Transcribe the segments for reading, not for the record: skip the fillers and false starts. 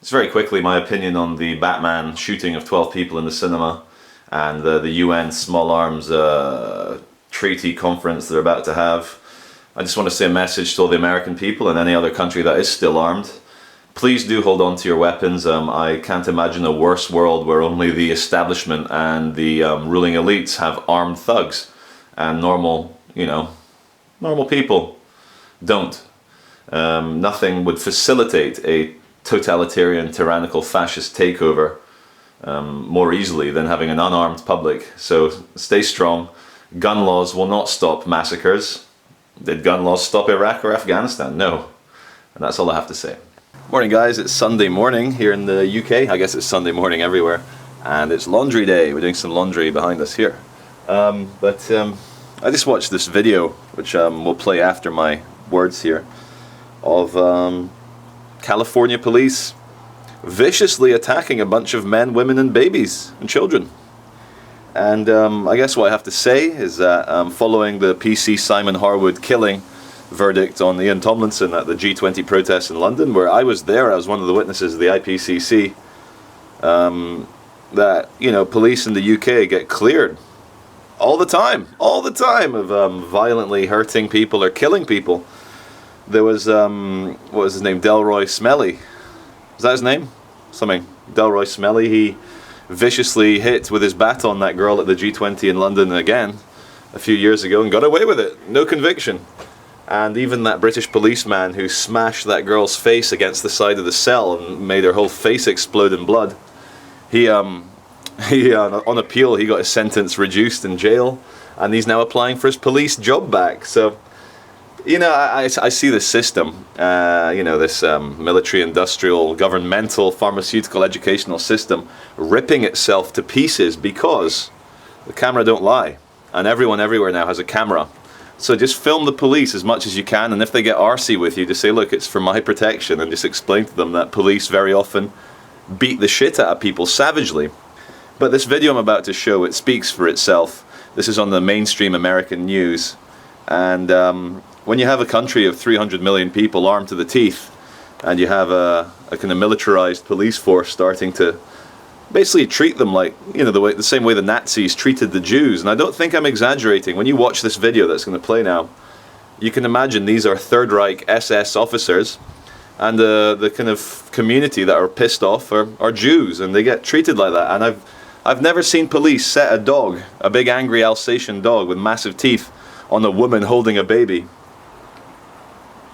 Just very quickly, my opinion on the Batman shooting of 12 people in the cinema and the UN Small Arms Treaty Conference they're about to have. I just want to say a message to all the American people and any other country that is still armed. Please do hold on to your weapons. I can't imagine a worse world where only the establishment and the ruling elites have armed thugs and normal people don't. Nothing would facilitate a totalitarian, tyrannical, fascist takeover more easily than having an unarmed public. So stay strong. Gun laws will not stop massacres. Did gun laws stop Iraq or Afghanistan? No. And that's all I have to say. Morning guys, it's Sunday morning here in the UK. I guess it's Sunday morning everywhere. And it's laundry day. We're doing some laundry behind us here. I just watched this video, which we'll play after my words here, of California police viciously attacking a bunch of men, women and babies and children. And I guess what I have to say is that following the PC Simon Harwood killing verdict on Ian Tomlinson at the G20 protests in London, where I was there, I was one of the witnesses of the IPCC, that, police in the UK get cleared all the time of violently hurting people or killing people. There was, what was his name, Delroy Smelly. Was that his name? Something. Delroy Smelly. He viciously hit with his baton that girl at the G20 in London again a few years ago and got away with it. No conviction. And even that British policeman who smashed that girl's face against the side of the cell and made her whole face explode in blood, he on appeal, he got his sentence reduced in jail, and he's now applying for his police job back. So, I see this system, this military, industrial, governmental, pharmaceutical, educational system ripping itself to pieces because the camera don't lie. And everyone everywhere now has a camera. So just film the police as much as you can, and if they get arsey with you, just say, look, it's for my protection, and just explain to them that police very often beat the shit out of people savagely. But this video I'm about to show, it speaks for itself. This is on the mainstream American news. And when you have a country of 300 million people armed to the teeth, and you have a kind of militarized police force starting to basically treat them like, the same way the Nazis treated the Jews. And I don't think I'm exaggerating. When you watch this video that's going to play now, you can imagine these are Third Reich SS officers, and the kind of community that are pissed off are Jews, and they get treated like that. And I've never seen police set a dog, a big angry Alsatian dog with massive teeth, on a woman holding a baby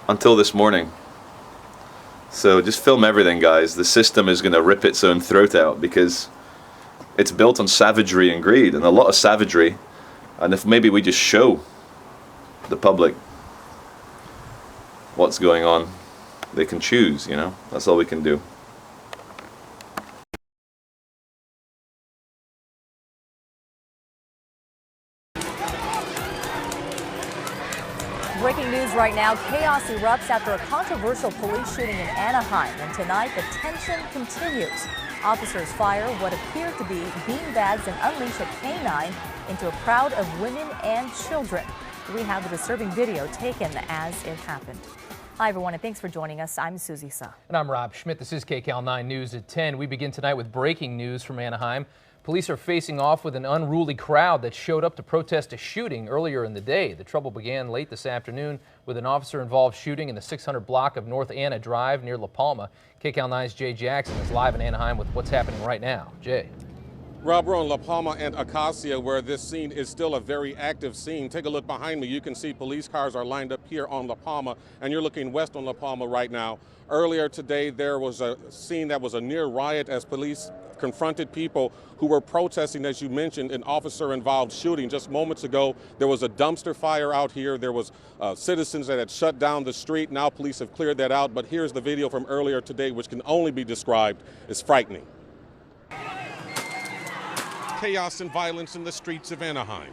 until this morning. So just film everything, guys. The system is going to rip its own throat out because it's built on savagery and greed, and a lot of savagery. And if maybe we just show the public what's going on, they can choose, That's all we can do. Breaking news right now, chaos erupts after a controversial police shooting in Anaheim, and tonight the tension continues. Officers fire what appear to be beanbags and unleash a canine into a crowd of women and children. We have the disturbing video taken as it happened. Hi everyone, and thanks for joining us. I'm Susie Sa. And I'm Rob Schmidt. This is KCAL 9 News at 10. We begin tonight with breaking news from Anaheim. Police are facing off with an unruly crowd that showed up to protest a shooting earlier in the day. The trouble began late this afternoon with an officer-involved shooting in the 600 block of North Anna Drive near La Palma. KCAL 9's Jay Jackson is live in Anaheim with what's happening right now. Jay. Rob, we're on La Palma and Acacia, where this scene is still a very active scene. Take a look behind me. You can see police cars are lined up here on La Palma, and you're looking west on La Palma right now. Earlier today, there was a scene that was a near riot as police confronted people who were protesting, as you mentioned, an officer-involved shooting. Just moments ago, there was a dumpster fire out here. There was citizens that had shut down the street. Now police have cleared that out, but here's the video from earlier today, which can only be described as frightening. Chaos and violence in the streets of Anaheim.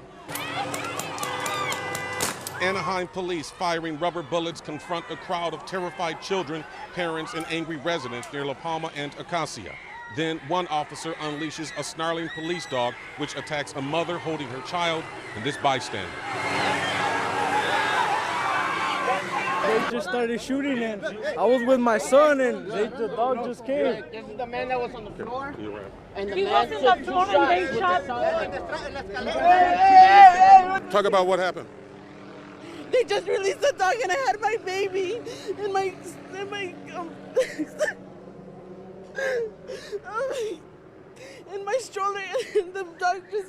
Anaheim police firing rubber bullets confront a crowd of terrified children, parents, and angry residents near La Palma and Acacia. Then one officer unleashes a snarling police dog, which attacks a mother holding her child and this bystander. they just started shooting and I was with my son and the dog just came. This is the man that was on the floor. And the He man was on the took floor two and they shots shot. Talk about what happened. They just released the dog and I had my baby in my in my stroller and the dog just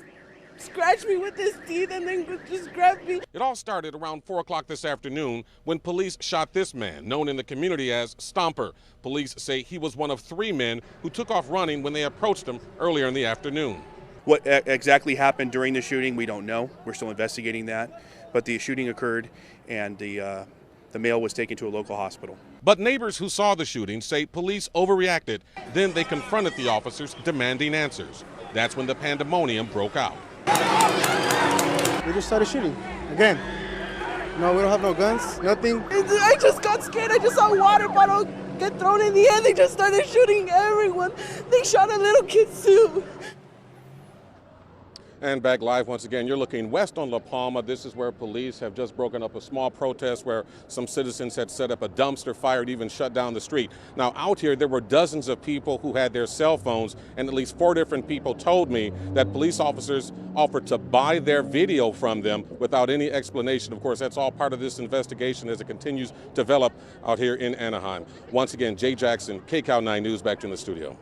scratched me with his teeth and then just grabbed me. It all started around 4 o'clock this afternoon when police shot this man, known in the community as Stomper. Police say he was one of 3 men who took off running when they approached him earlier in the afternoon. What exactly happened during the shooting, we don't know. We're still investigating that. But the shooting occurred and the male was taken to a local hospital. But neighbors who saw the shooting say police overreacted. Then they confronted the officers, demanding answers. That's when the pandemonium broke out. We just started shooting again. No, we don't have no guns, nothing. I just got scared. I just saw a water bottle get thrown in the air. They just started shooting everyone. They shot a little kid too. And back live once again, you're looking west on La Palma. This is where police have just broken up a small protest where some citizens had set up a dumpster fire and even shut down the street. Now out here, there were dozens of people who had their cell phones, and at least 4 different people told me that police officers offered to buy their video from them without any explanation. Of course, that's all part of this investigation as it continues to develop out here in Anaheim. Once again, Jay Jackson, KCAL 9 News, back to you in the studio.